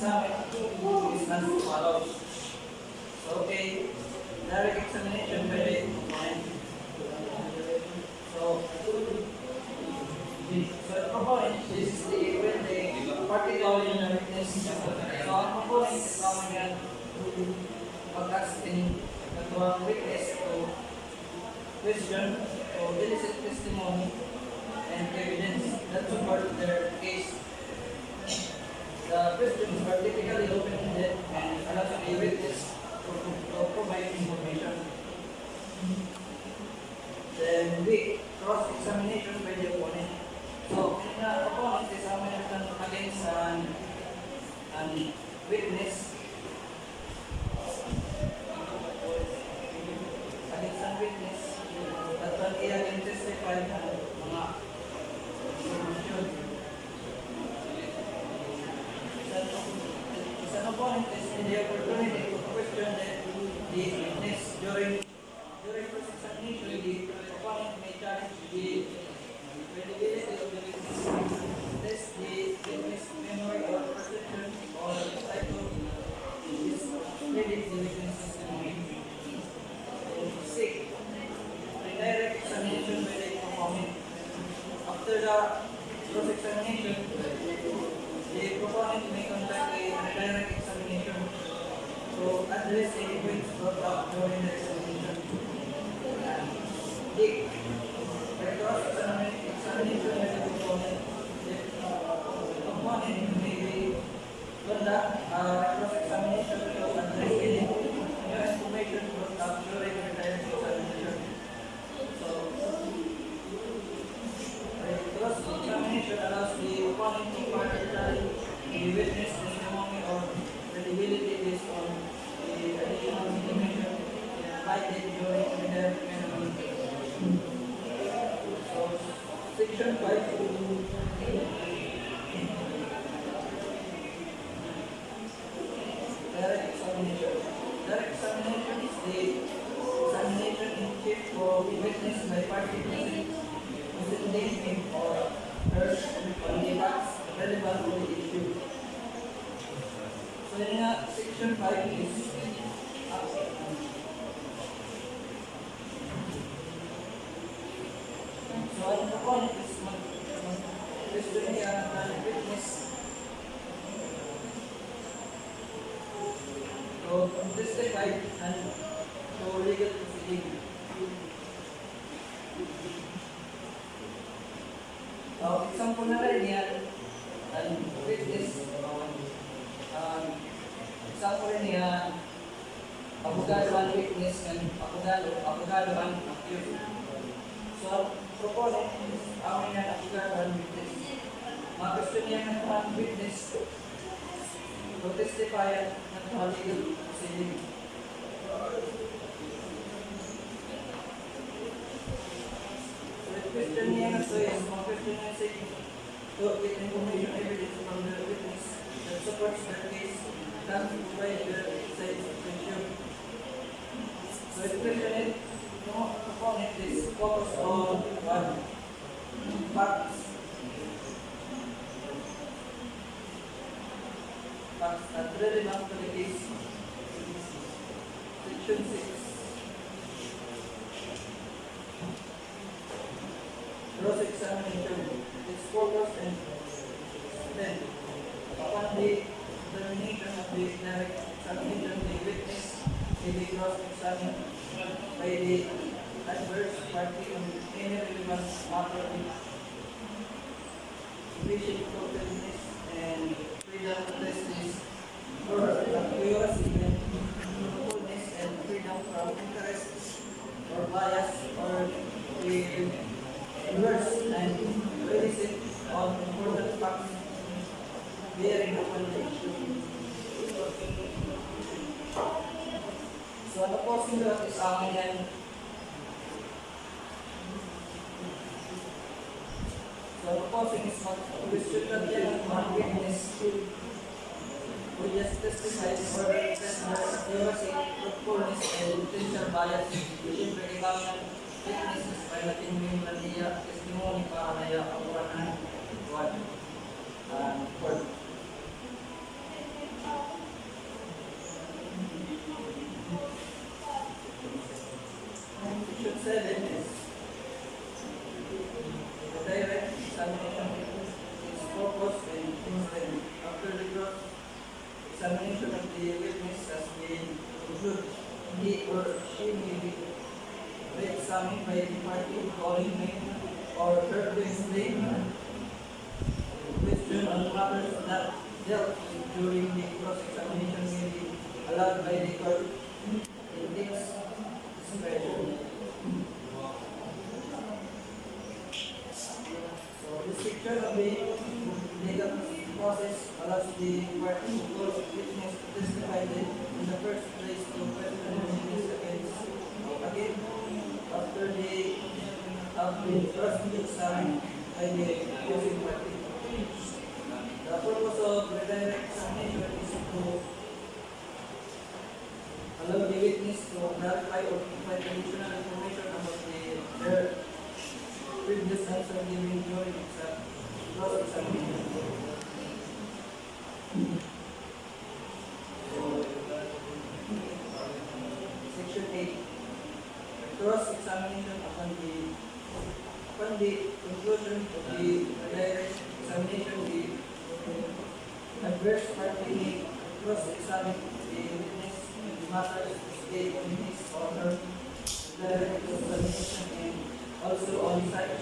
examine is as follows. So, okay, direct examination by the opponent. So, the proponent is when the party calling the witness. So, ang proponent is naman yan pag-asking ng witness to question or elicit testimony and evidence that support their case. The questions are typically open-ended and allow the witness to provide information. Then we cross-examination by the opponent. So, in the opponent is against an witness. Against an witness that will can testify ng mga information. An opponent is in the opportunity to question the witness during cross-examination. The opponent may challenge the credibility of the witness, test the witness memory or perception, or try to discredit the witness testimony. Six, redirect examination by the opponent. After the cross-examination, the proponent may conduct a redirect examination to address any points brought up during the examination. D. By cross-examination by the proponent, the proponent may conduct a cross-examination to address any new information brought up during the redirect examination. So, cross-examination allows the opponent to further challenge the witness testimony or credibility based on the additional information provided during the examination. So, Section 5. Direct examination. Direct examination is the examination in chief for witness by party presenting him or her on the facts relevant to the issue. So in Section 5 is so ang proponent is question niya ng witness to testify and to legal proceeding. Example na rin yan, ang witness, example rin yan, abogado ang witness, and abogado ang accused. So, proponent is amin yan, abogado ang witness. Mga gusto niya ng witness to testify at legal proceeding. Question niya na ito is mga question niya say to get information evidence from the witness that supports the case that provide the side's question. So the question is, no opponent is focused on one facts that relevant to the case. Section 6. Cross-examination is focused and then upon the determination of the direct examination, the witness may be cross-examined by the adverse party on any relevant matter wishing to witness and freedom to testify or accuracy and truthfulness and freedom from interest or bias or the worse and elicit on important facts bearing upon the issue. So, ano po sinulat is amin yan. So, ano po sinulat yan ng mga witness who just testified for accuracy, truthfulness, and potential bias. Siyempre, kailangan witnesses by natin niya testimony para naya kapuran ng court. 7 is the direct examination is focused and intent. After the cross examination of the witness has been concluded, he or she may be re-examined by the party calling him or her to explain question on matters that dealt with during the cross-examination may be allowed by the court in its discretion. So the section of the legal process allows the party to call witness to testify in the first place to question the witness again after they have been cross-examined by the accusing party. The purpose of redirect examination is to allow the witness to verify or provide additional information about their previous answer given during cross-examination. Section 8. Cross-examination upon the conclusion of the direct examination, the adverse party may cross-examine the witness in matters stated in his or her direct examination and also on such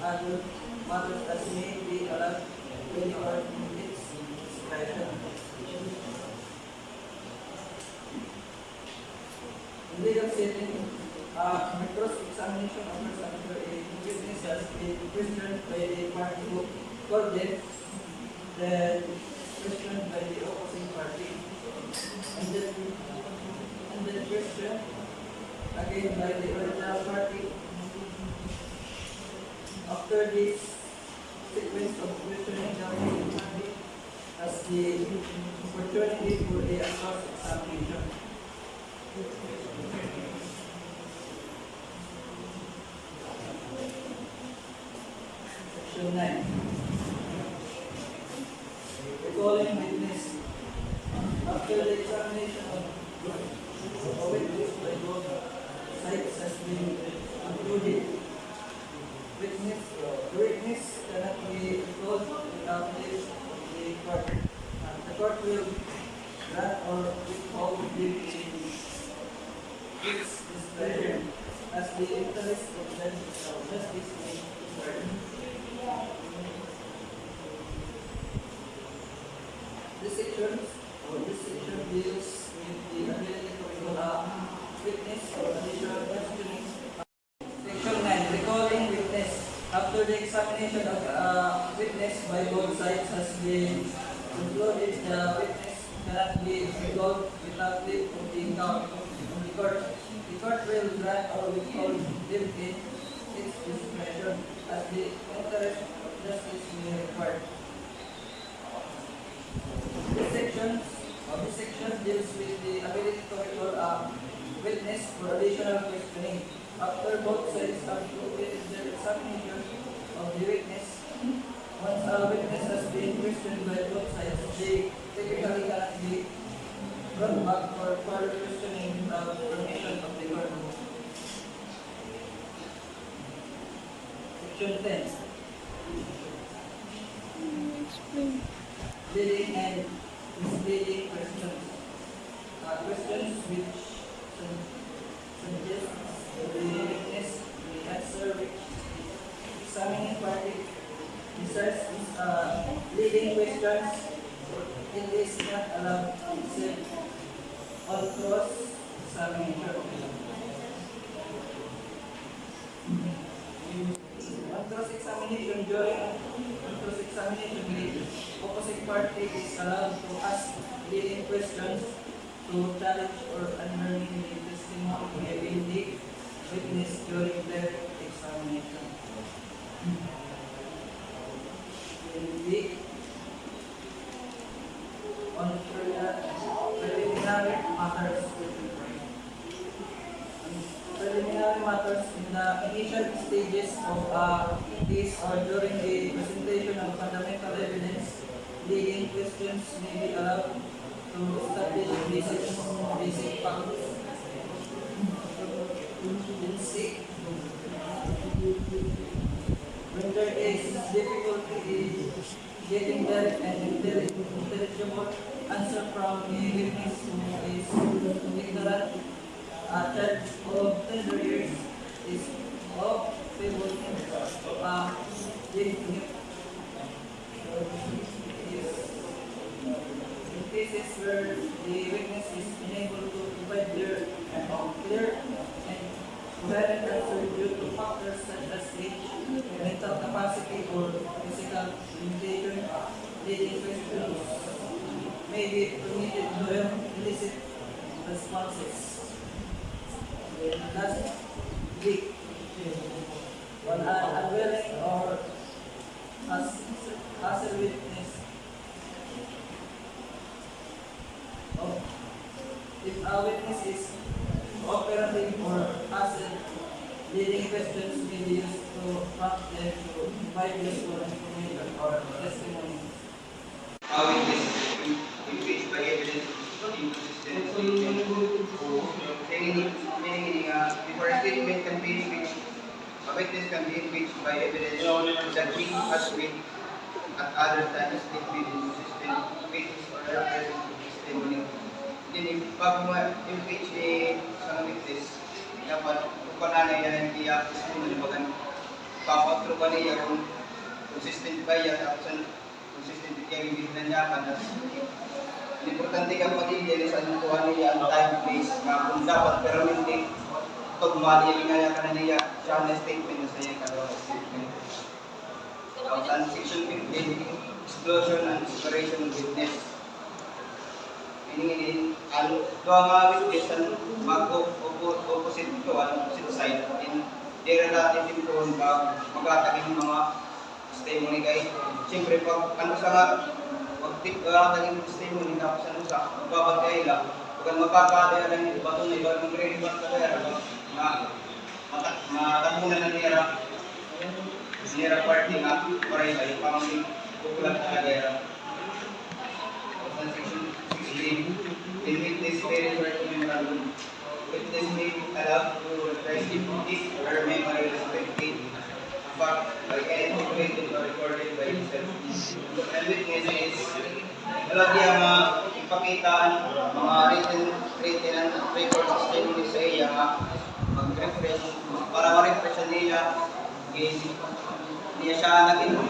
other matters as may be allowed to the court in its discretion. In legal setting, cross-examination occurs after a witness has been questioned by the party who called them, then questioned by the opposing party, and then questioned again by the original party. After this sequence of questioning, the opposing party has the opportunity for a cross-examination. Section 9. Recalling witness. After the examination of a witness by both sides has been concluded, the witness cannot be recalled without leave of the court. The court will grant or withhold leave in its discretion as the interest of justice may concern. This section deals with the ability to recall a witness or additional questioning. Section 9. Recalling witness. After the examination of a witness by both sides has been concluded, the witness cannot be recalled without leave of the court. The court will grant or withhold leave in its discretion as the interest of justice may require. This section deals with the ability to recall a witness for additional questioning. After both sides have completed their examination of the witness, once a witness has been questioned by both sides, they typically cannot be brought back for further questioning without permission of the court. Section 10. Leading and misleading questions. Questions which suggest the witness may answer which the examining party decides is leading questions. It is not allowed except on cross-examination. On cross-examination, during cross-examination, the opposite party is allowed to ask leading questions to challenge or undermine the testimony given the witness during their examination. On preliminary matters. Preliminary matters in the initial stages of case or during the presentation of fundamental evidence, leading questions may be allowed to establish basic facts, from a witness who is ignorant, charged of 10 years is of civil in cases where the witness is unable to provide clear and coherent answer due to factors such as age, mental capacity, or physical limitation, leading questions may be permitted to elicit responses. Last week, when an unwilling or as a witness of if a witness is operating or passive, leading questions may be used to prompt them to provide useful information or testimony. A witness impeached by evidence of inconsistency. Meaning, before a statement can be impeached, a witness can be impeached by evidence that he has been at other times it be inconsistent witness or representative testimony. Then, bago ma-impeach ni isang witness, dapat kung pananay yan ang tiyak testimony bagan papatro ba niya kung consistent ba yan tapos consistent kaya yung bigla niya kan importante kang magiging sa anong kuha niya ang time place na kung dapat pero hindi tugma niya nga ka na niya siya na statement na sa iya kalawa statement. Ang section 15, explosion and separation of witness. Meaning, ang mga witness ang mag-opposite ito, ang opposite side, in their relative kung mag-atagin mga testimony kay siyempre pag ano sa pag-atagin testimony tapos ano sa magbabagay lang pag magkakadaya lang yung bato na iba mag-relevant ka kaya na matapunan na nira party nga paray sa yung pamang kukulat na kagaya section 16 in witness very short memorandum witness may be allowed to reprise his or memory respected fact by any integrated or recorded by himself. And witness is lagi ang ipakita ang mga written and record testimony sa iya mag-refresh para ma-refresh niya niya siya naging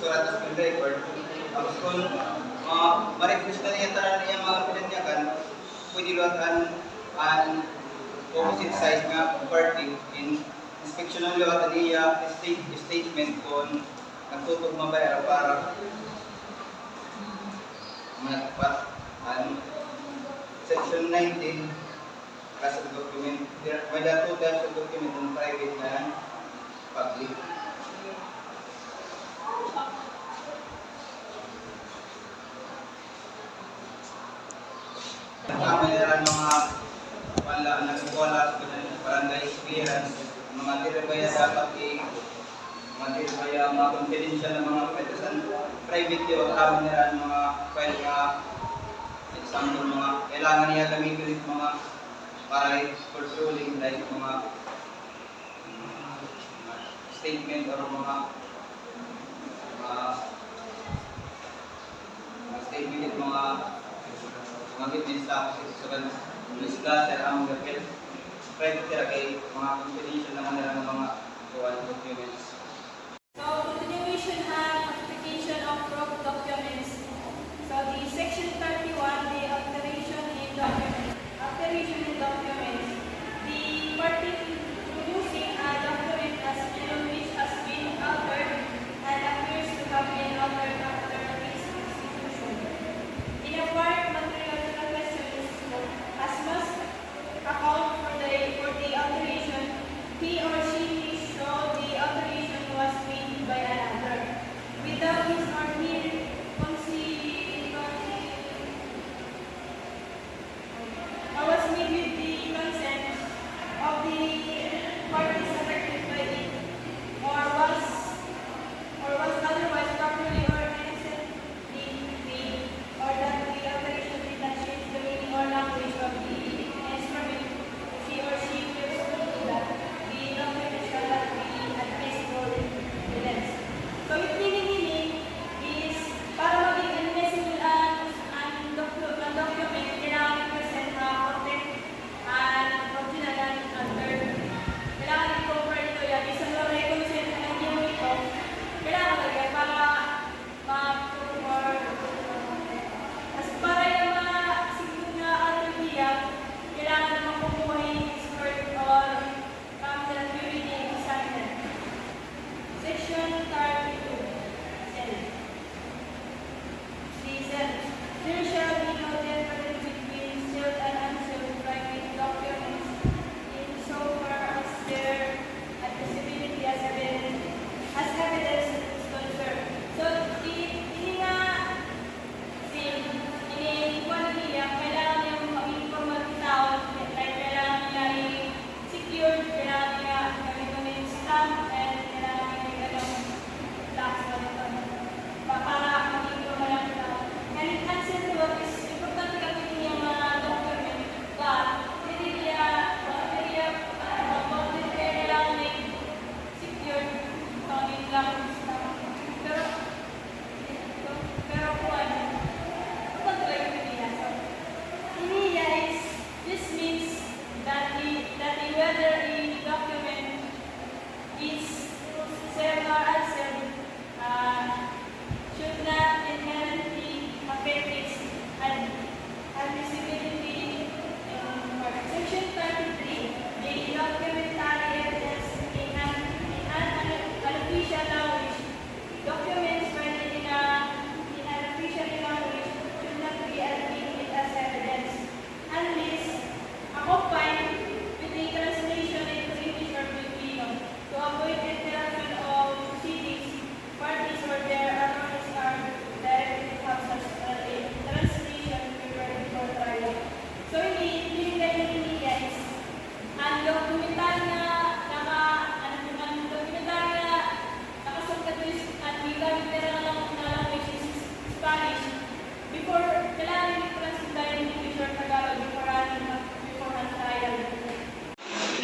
surat sa screen record. Tapos kung ma-refresh na niya tanan niya mga pinanyakan, pwede luwatan ang opposite side nga party in inspection ng luwatan niya statement kung nagtutog mabayar para matapat ang section 19 kasi document may two types of document ng private na public. Tama nila mga wala nagwala sa barangay experience, mga diribaya dapat mga diribaya mga confidential na mga pwedesaan private yun, tama nila mga file nga example mga kailangan niya gamitin mga para for ruling like mga statement or mga statement mga witness sa Luis Gasser ang gapit private sila kay mga confidential naman nila ng mga documents. So, continuation have notification of proof documents. So, the section 31, the alteration in documents. Alteration in documents. The party producing a document as which has been altered and appears to have been altered after its execution. In a part, material questions as must account for the alteration, he or she may show the alteration was made by another without his or her was made with the consent of the parties affected by it or was otherwise properly or innocently made or that the alteration did not change the meaning or language of the instrument he or she feels to do that the document shall not be admissible evidence. So yung meaning is para maging admissible ang document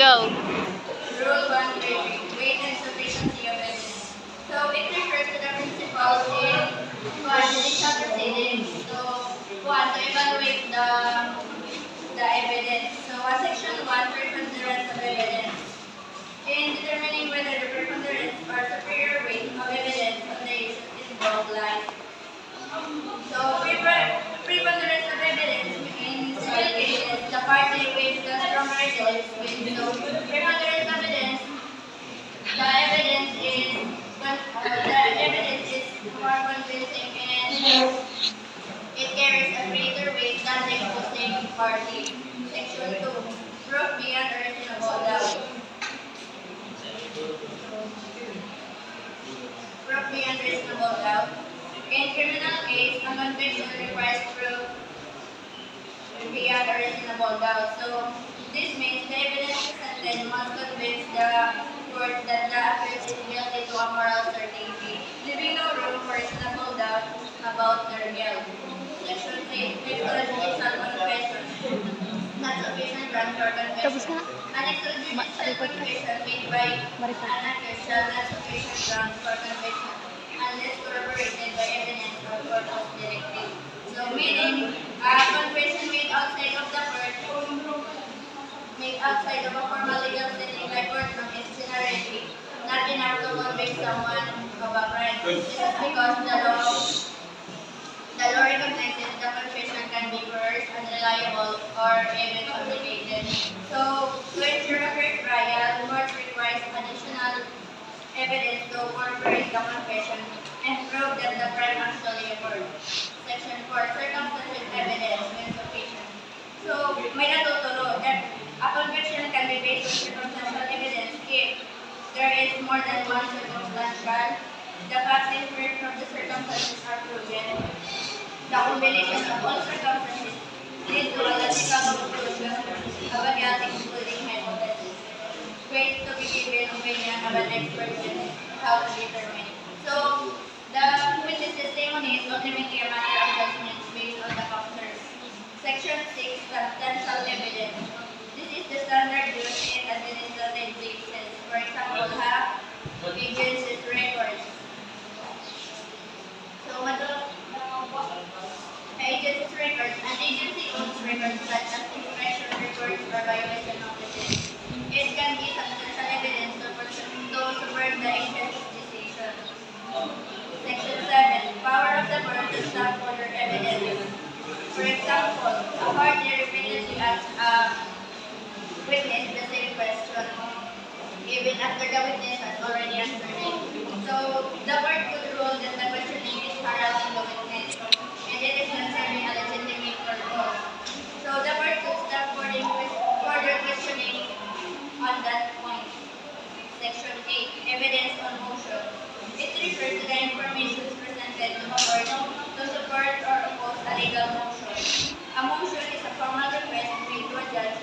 Go. Rule 133, weight and sufficiency of evidence. So it refers to the principles in judicial proceedings to evaluate the evidence. So section 1, preponderance of evidence. In determining whether the preponderance or superior weight of evidence on the issue involved lies. So preponderance of evidence in civil cases, the party with the stronger evidence wins. So preponderance of evidence, the evidence is more convincing and it carries a greater weight than the opposing party. Section 2, proof beyond a reasonable doubt. Proof beyond reasonable doubt. In criminal case, a conviction requires proof beyond a reasonable doubt. So this means the evidence presented must convince the court that the accused is guilty to a moral certainty, leaving no room for reasonable doubt about their guilt. Section 3, extrajudicial confession. Not sufficient ground for confession. An extrajudicial confession made by an accused shall not sufficient ground for confession unless corroborated by evidence or court of directive. So meaning, confession made outside of the court, made outside of a formal legal setting like courtroom is generally not enough to convict someone of a crime. This is because the law recognizes the confession can be coerced, unreliable, or even complicated. So, to ensure a fair trial, the court requires additional evidence to corroborate the confession and prove that the crime actually occurred. Section 4, circumstantial evidence when sufficient. So, may natuturo that a conviction can be based on circumstantial evidence if there is more than one circumstantial, the facts inferred from the circumstances are proven, the combination of all circumstances lead to a logical conclusion of a guilty including hypothesis. Grace to be given opinion of an expert witness, how to determine. So, the witness testimony is ultimately a matter of judgment based on the factors. Section 6, substantial evidence. This is the standard used in administrative cases. For example, have agency's records. So, agency's records, an agency owns records such as inspection reports or violation notices. It can be substantial evidence to support the agency's decision. Section 7, power of the court to stop further evidence. For example, a party repeatedly asks a witness the same question, even after the witness has already answered it. So, the court could rule that the questioning is harassing the witness, and it is not serving a legitimate purpose. So, the court could stop further questioning on that point. Section 8, evidence on motion. It refers to the information presented to the court to support or oppose a legal motion. A motion is a formal request made to a judge